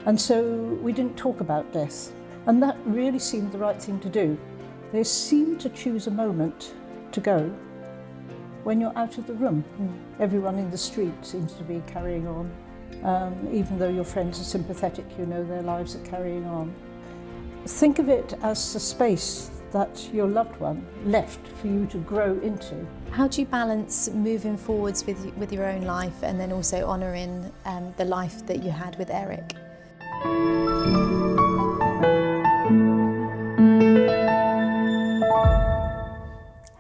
And so we didn't talk about death. And that really seemed the right thing to do. They seem to choose a moment to go when you're out of the room. Everyone in the street seems to be carrying on. Even though your friends are sympathetic, you know their lives are carrying on. Think of it as the space that your loved one left for you to grow into. How do you balance moving forwards with your own life and then also honouring the life that you had with Eric?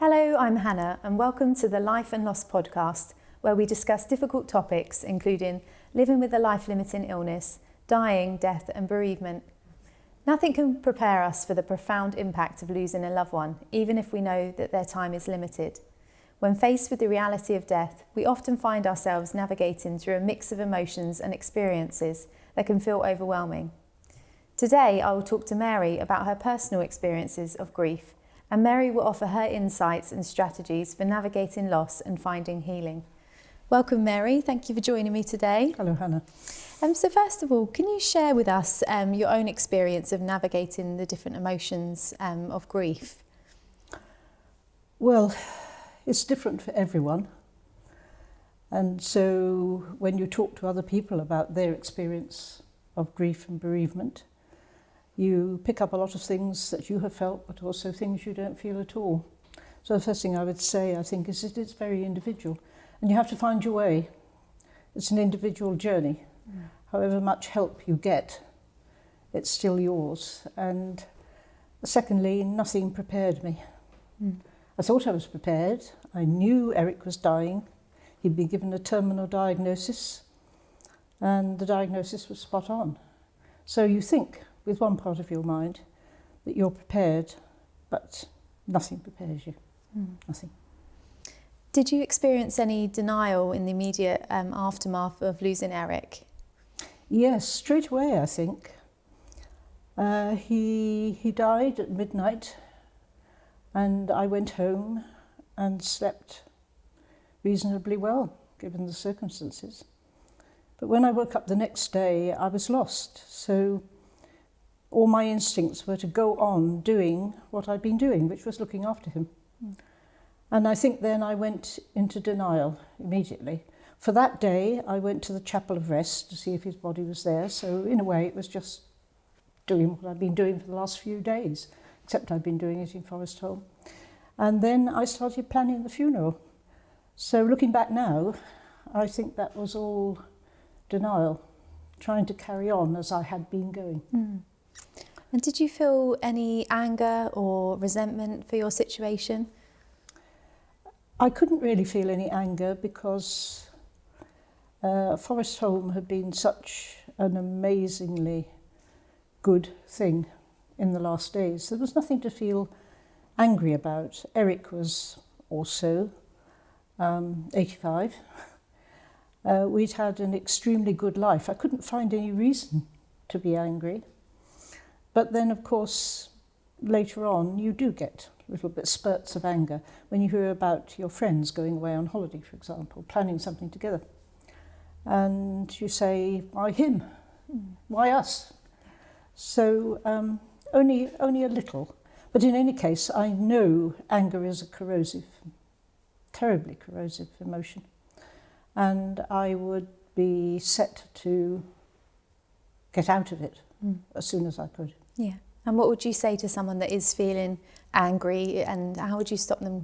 Hello, I'm Hannah and welcome to the Life and Loss podcast, where we discuss difficult topics including living with a life-limiting illness, dying, death and bereavement. Nothing can prepare us for the profound impact of losing a loved one, even if we know that their time is limited. When faced with the reality of death, we often find ourselves navigating through a mix of emotions and experiences that can feel overwhelming. Today, I will talk to Mary about her personal experiences of grief, and Mary will offer her insights and strategies for navigating loss and finding healing. Welcome, Mary. Thank you for joining me today. Hello, Hannah. So first of all, can you share with us your own experience of navigating the different emotions of grief? Well, it's different for everyone. And so when you talk to other people about their experience of grief and bereavement, you pick up a lot of things that you have felt, but also things you don't feel at all. So the first thing I would say, I think, is that it's very individual. And you have to find your way. It's an individual journey. However much help you get, it's still yours. And secondly, nothing prepared me. I thought I was prepared. I knew Eric was dying. He'd been given a terminal diagnosis, and the diagnosis was spot on. So you think, with one part of your mind, that you're prepared, but nothing prepares you. Nothing. Did you experience any denial in the immediate aftermath of losing Eric? Yes, straight away, I think. He died at midnight, and I went home and slept reasonably well, given the circumstances. But when I woke up the next day, I was lost. So all my instincts were to go on doing what I'd been doing, which was looking after him. And I think then I went into denial immediately. For that day, I went to the Chapel of Rest to see if his body was there. So in a way, it was just doing what I'd been doing for the last few days, except I'd been doing it in Forest Holme. And then I started planning the funeral. So looking back now, I think that was all denial, trying to carry on as I had been going. And did you feel any anger or resentment for your situation? I couldn't really feel any anger because Forest Holme had been such an amazingly good thing in the last days. There was nothing to feel angry about. Eric was also 85. We'd had an extremely good life. I couldn't find any reason to be angry. But then, of course, later on, you do get little bit spurts of anger when you hear about your friends going away on holiday, for example, planning something together. And you say, why him? Why us? So only a little. But in any case, I know anger is a corrosive, terribly corrosive emotion. And I would be set to get out of it as soon as I could. Yeah. And what would you say to someone that is feeling angry, and how would you stop the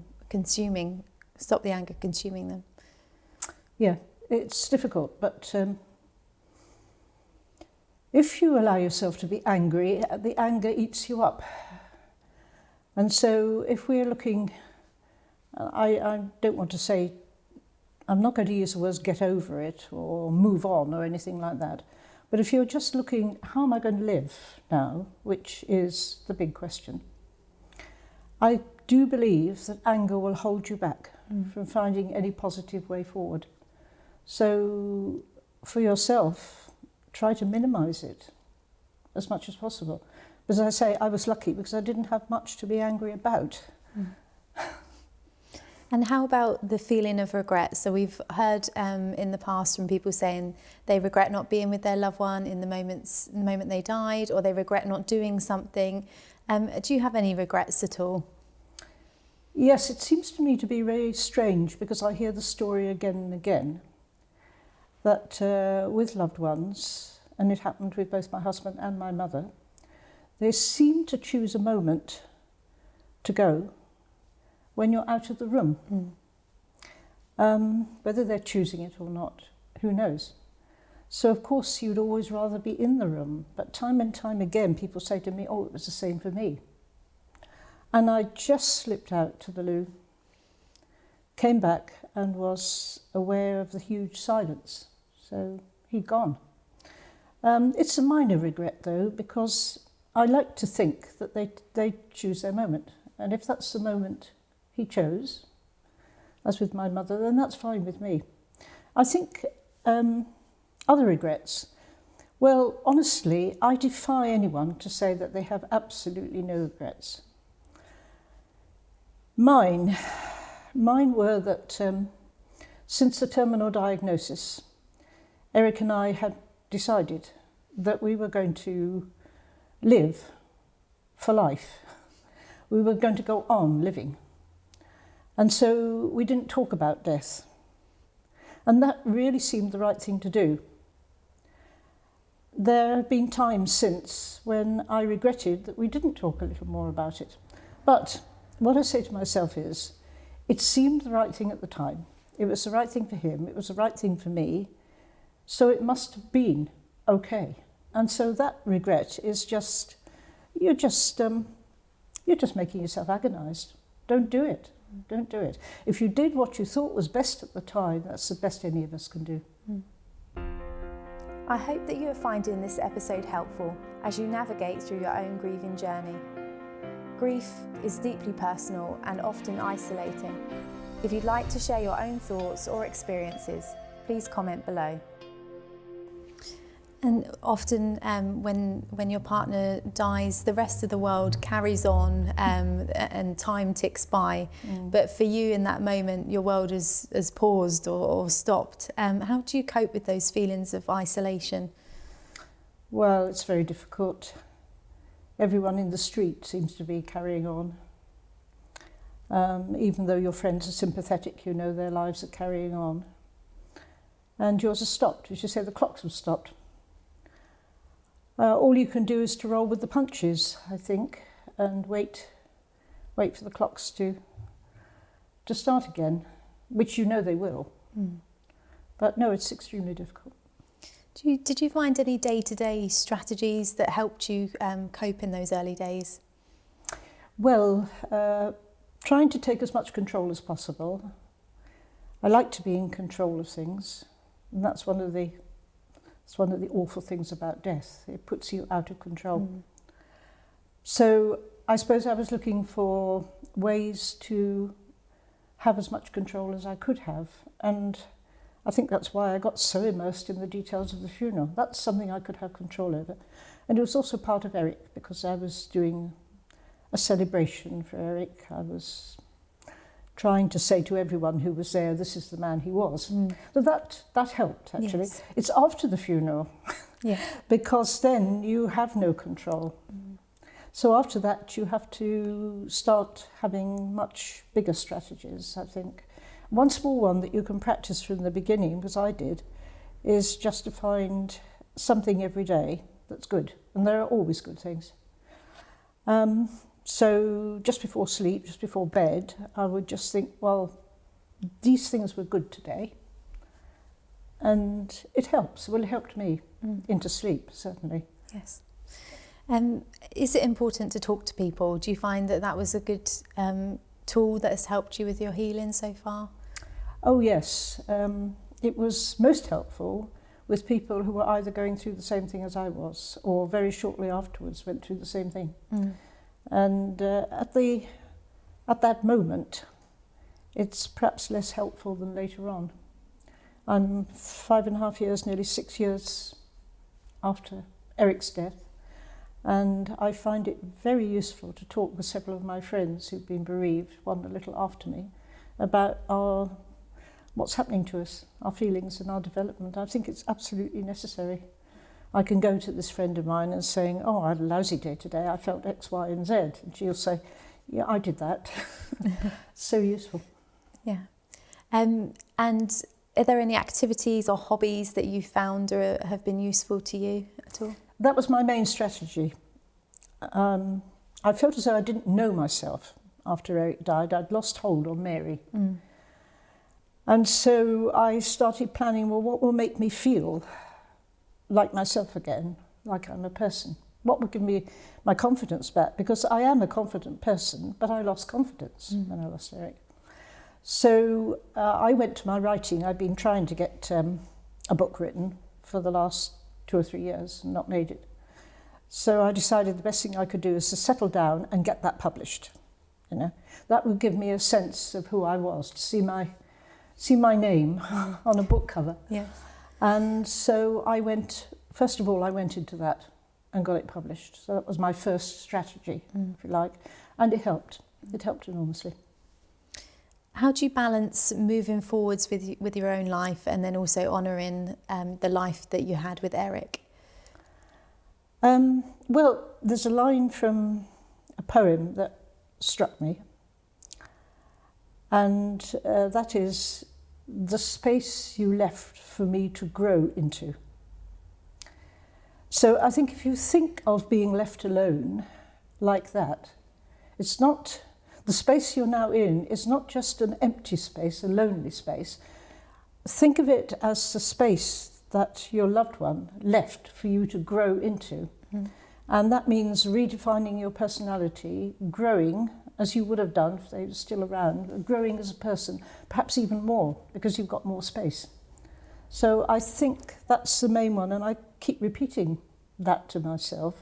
anger consuming them? Yeah, it's difficult, but if you allow yourself to be angry, the anger eats you up. And so if we're looking, I don't want to say, I'm not going to use the words get over it or move on or anything like that. But if you're just looking, how am I going to live now, which is the big question, I do believe that anger will hold you back from finding any positive way forward. So for yourself, try to minimise it as much as possible. But as I say, I was lucky because I didn't have much to be angry about. And how about the feeling of regret? So we've heard in the past from people saying they regret not being with their loved one in the moment they died, or they regret not doing something. Do you have any regrets at all? Yes, it seems to me to be very strange, because I hear the story again and again that with loved ones, and it happened with both my husband and my mother, they seem to choose a moment to go when you're out of the room. Whether they're choosing it or not, who knows? So of course you'd always rather be in the room, but time and time again people say to me, oh, it was the same for me. And I just slipped out to the loo, came back and was aware of the huge silence. So he'd gone. It's a minor regret though, because I like to think that they choose their moment. And if that's the moment he chose, as with my mother, then that's fine with me. I think other regrets, well, honestly, I defy anyone to say that they have absolutely no regrets. Mine were that since the terminal diagnosis, Eric and I had decided that we were going to live for life. We were going to go on living. And so we didn't talk about death. And that really seemed the right thing to do. There have been times since when I regretted that we didn't talk a little more about it. But what I say to myself is, it seemed the right thing at the time. It was the right thing for him, it was the right thing for me, so it must have been okay. And so that regret is just, you're just making yourself agonised. Don't do it. Don't do it. If you did what you thought was best at the time, that's the best any of us can do. I hope that you are finding this episode helpful as you navigate through your own grieving journey. Grief is deeply personal and often isolating. If you'd like to share your own thoughts or experiences, please comment below. And often when your partner dies, the rest of the world carries on and time ticks by. But for you in that moment, your world has paused or stopped. How do you cope with those feelings of isolation? Well, it's very difficult. Everyone in the street seems to be carrying on. Even though your friends are sympathetic, you know their lives are carrying on. And yours has stopped. As you say, the clocks have stopped. All you can do is to roll with the punches, I think, and wait for the clocks to start again, which you know they will. But no, it's extremely difficult. Did you find any day-to-day strategies that helped you cope in those early days? Well, trying to take as much control as possible. I like to be in control of things, and that's one of the awful things about death. It puts you out of control. So I suppose I was looking for ways to have as much control as I could have, and I think that's why I got so immersed in the details of the funeral. That's something I could have control over. And it was also part of Eric, because I was doing a celebration for Eric. I was trying to say to everyone who was there, this is the man he was. So that helped, actually. Yes. It's after the funeral, because then you have no control. So after that, you have to start having much bigger strategies, I think. One small one that you can practice from the beginning, because I did, is just to find something every day that's good. And there are always good things. So just before sleep, just before bed, I would just think, well, these things were good today. And it helps. Well, it helped me into sleep, certainly. Yes. Is it important to talk to people? Do you find that that was a good tool that has helped you with your healing so far? Oh, yes. It was most helpful with people who were either going through the same thing as I was, or very shortly afterwards went through the same thing. And at that moment, it's perhaps less helpful than later on. I'm 5.5 years, nearly 6 years after Eric's death, and I find it very useful to talk with several of my friends who've been bereaved, one a little after me, about what's happening to us, our feelings and our development. I think it's absolutely necessary. I can go to this friend of mine and saying, oh, I had a lousy day today, I felt X, Y and Z. And she'll say, yeah, I did that. So useful. Yeah. And are there any activities or hobbies that you found or have been useful to you at all? That was my main strategy. I felt as though I didn't know myself after Eric died. I'd lost hold on Mary. Mm. And so I started planning, well, what will make me feel like myself again, like I'm a person? What will give me my confidence back? Because I am a confident person, but I lost confidence when I lost Eric. So I went to my writing. I'd been trying to get a book written for the last 2 or 3 years and not made it. So I decided the best thing I could do is to settle down and get that published. You know, that would give me a sense of who I was, to see my name on a book cover. Yes. And so I went into that and got it published. So that was my first strategy, if you like, and it helped. It helped enormously. How do you balance moving forwards with your own life and then also honouring the life that you had with Eric? Well, there's a line from a poem that struck me, and that is, the space you left for me to grow into. So I think if you think of being left alone like that, it's not, the space you're now in is not just an empty space, a lonely space. Think of it as the space that your loved one left for you to grow into. Mm. And that means redefining your personality, growing as you would have done if they were still around, growing as a person, perhaps even more, because you've got more space. So I think that's the main one, and I keep repeating that to myself.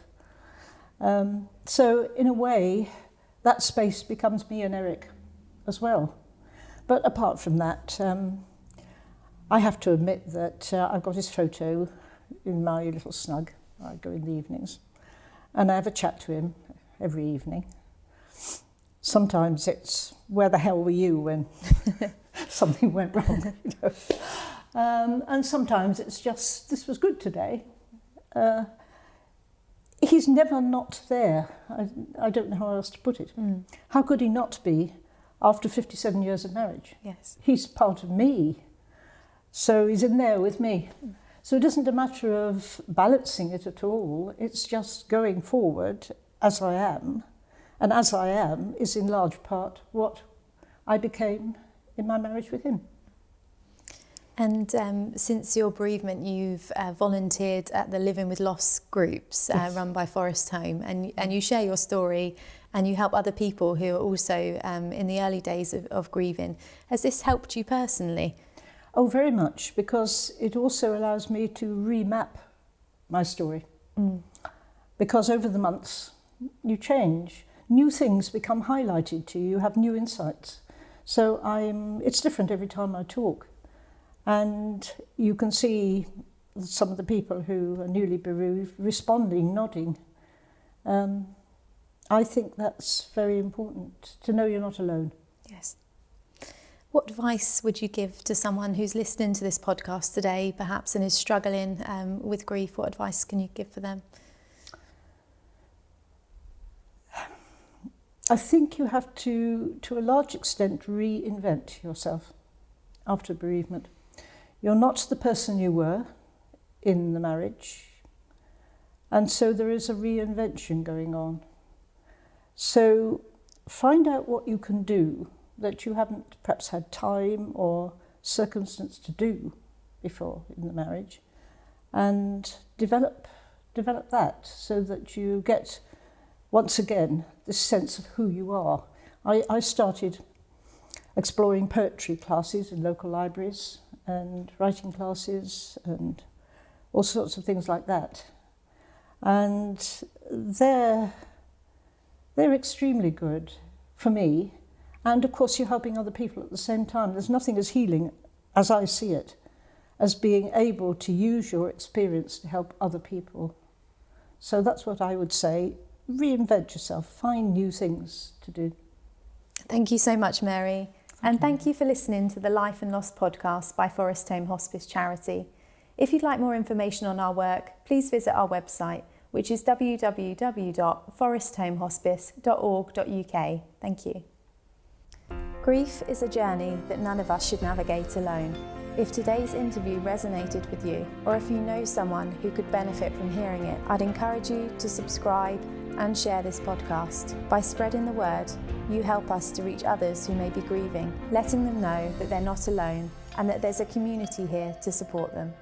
So in a way, that space becomes me and Eric as well. But apart from that, I have to admit that I've got his photo in my little snug. I go in the evenings, and I have a chat to him every evening. Sometimes it's, where the hell were you when something went wrong? You know? And sometimes it's just, this was good today. He's never not there. I don't know how else to put it. Mm. How could he not be after 57 years of marriage? Yes. He's part of me. So he's in there with me. Mm. So it isn't a matter of balancing it at all. It's just going forward as I am. And as I am is in large part what I became in my marriage with him. And since your bereavement, you've volunteered at the Living with Loss groups yes. Run by Forest Holme, and you share your story and you help other people who are also in the early days of grieving. Has this helped you personally? Oh, very much, because it also allows me to remap my story. Mm. Because over the months, you change. New things become highlighted to you. You have new insights. So it's different every time I talk. And you can see some of the people who are newly bereaved responding, nodding. I think that's very important, to know you're not alone. Yes. What advice would you give to someone who's listening to this podcast today, perhaps, and is struggling with grief? What advice can you give for them? I think you have to a large extent, reinvent yourself after bereavement. You're not the person you were in the marriage, and so there is a reinvention going on. So find out what you can do that you haven't perhaps had time or circumstance to do before in the marriage, and develop that so that you get, once again, this sense of who you are. I started exploring poetry classes in local libraries and writing classes and all sorts of things like that. And they're extremely good for me. And of course, you're helping other people at the same time. There's nothing as healing, as I see it, as being able to use your experience to help other people. So that's what I would say. Reinvent yourself, find new things to do. Thank you so much, Mary. And thank you for listening to the Life and Loss podcast by Forest Holme Hospice Charity. If you'd like more information on our work, please visit our website, which is www.foresthomehospice.org.uk. Thank you. Grief is a journey that none of us should navigate alone. If today's interview resonated with you, or if you know someone who could benefit from hearing it, I'd encourage you to subscribe and share this podcast. By spreading the word, you help us to reach others who may be grieving, letting them know that they're not alone and that there's a community here to support them.